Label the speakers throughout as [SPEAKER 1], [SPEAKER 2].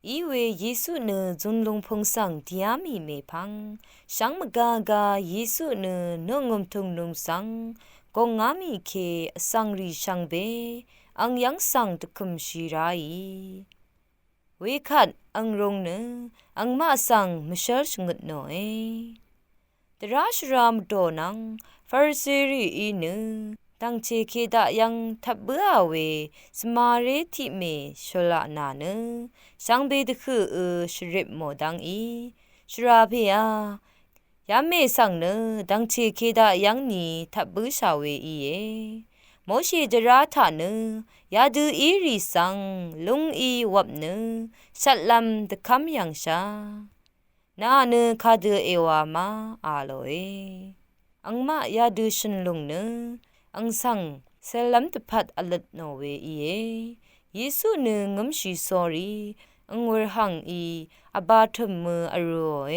[SPEAKER 1] อีเวเยซูเนจุนลงพงสังดิอามีเมพังช่างมกากาเยซูเนนงมทุงนุงสังกงงามีเคสังรีช่างเบอังยังสังตะคุมชีไรเวคัดอังรงเนอังมาสังมเชลชงดโนเอตราชรามโดนังฟาริสีรีอีเนตังเชเคดายังทับเบือเวสมาเรติเมชลานาเนช่างเบดคือชริบโมดังอีชราเพียยามเมสังเนดังเชเคดายังนีทับเบือชาเวอีเยโมชีจราธาเนยาดูอีริสังลุงอีวับเนชัดลำตะคำยังชานาเนคาดูเอวามาอาโลเออังมายาดูชนลุงเนอังสังเซลัมตพัดอลัดโนเวอีเยซูเนงมชีสอรีอังเวรหังอีอบาทมอโรเอ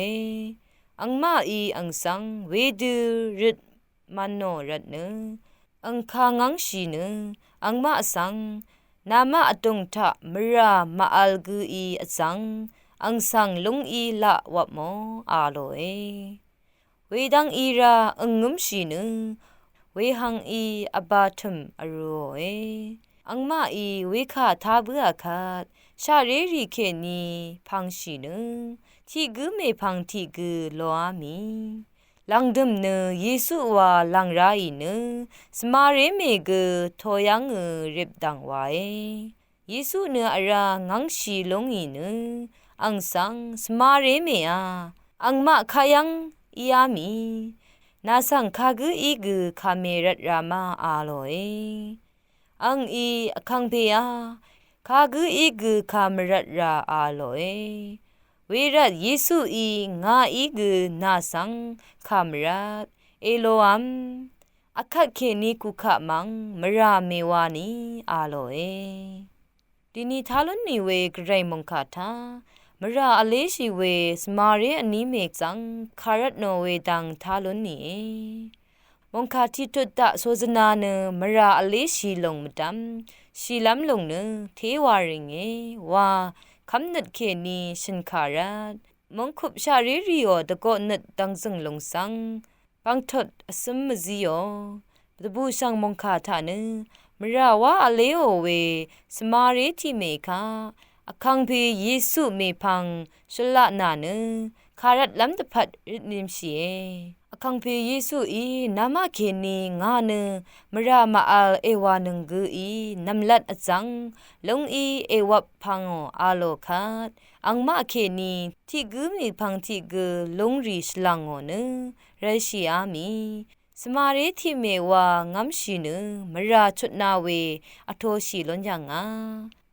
[SPEAKER 1] อังมาอีอังสังเวดูริดมันโนรัดเนอังคางังชีเนอังมาสังนามาอตงทะมรามาอัลกูอีอสังอังสังลุงอีละวับโมอาโลเอเวดังอีราอังงมชีเนเวหังอีอบาทมอโรเออังมาอีเวคาทาเบือคาดชาเรรีเคนีพังชีเนที่กุเมพังที่กุโลอามีลังดมเนเยซูวาลังไรเนสมาเรเมกทอยังริบดังไว้เยซูเนอรางังชีลงอีเนอังสังสมาเรเมอาอังมาคายังอีอามีนาสังคากุอีกุคาเมรัตรามาอาโลเออังอีคังเปียคากุอีกุคาเมรัตราอาโลเอเวรัตเยซูอีงาอีกุนาสังคาเมรัตเอโลอัมอคัดเคนีกุขะมังมราเมวานีอาโลเอดินีทาลุนนีเวกไรมงคาทามราอเลชีเวสมาเรอนิเมกซังคารัตโนเวดังทาลุนนีมงคาทิตุตตะโซซนาเนมราอเลชีลงมดัมชีลัมลงเนเทวาริงเอวาคำนัดเคนีชินคารัตมงคุบชาเรริโอตะโกนัดดังซึงลงสังปังทดอสมมซิโอตะบูชังมงคาทาเนมราวาอเลโอเวสมาเรติเมคาอคังเพเยซูเมพังชละนาเนคารัตลัมตะพัดรินิมชีอคังเพเยซูอีนามาเคนีงาเนมรามาอัลเอวานึงกุอีนัมลัดอจังลงอีเอวับพังอาโลคาดอังมาเคนีที่กุมีพังที่กุลงรีชลังโอเนไรชีอามีสมาเรติเมวางำชีเนมราชุดนาเวอโทชีลอนยังงา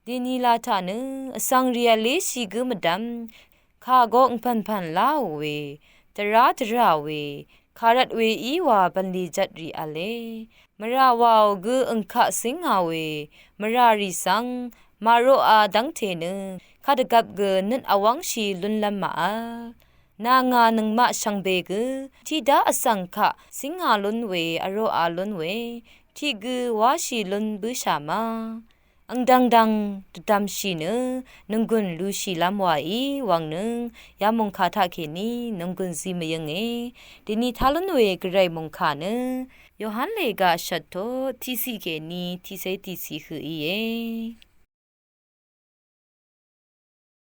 [SPEAKER 1] ดินีลาทาเนอสังเรียเลชีกุมดัมคาโกงพันพันลาเวตราเวคารัตเวอีวาบันลีจัดรีอเลมราวาวกุอังคะสิงหาเวมราริสังมาโรอาดังเทเนคาดกับเกนันอวังชีลุนลัมมานางานึงมาชังเบกที่ดาอสังคะสิงหาลุนเวอโรอาลุนเวที่กุวาชีลุนบุชามาอังดังตดามชีเนนงกุนลูชีลามวาอีวังนึงยามงคาทาเคนีนงกุนซีมยังเอดินีทาลนเวกไรมงคาเนโยฮันเลกาชัตโตทีซีเคนีทีเซทีซีคืออีเอ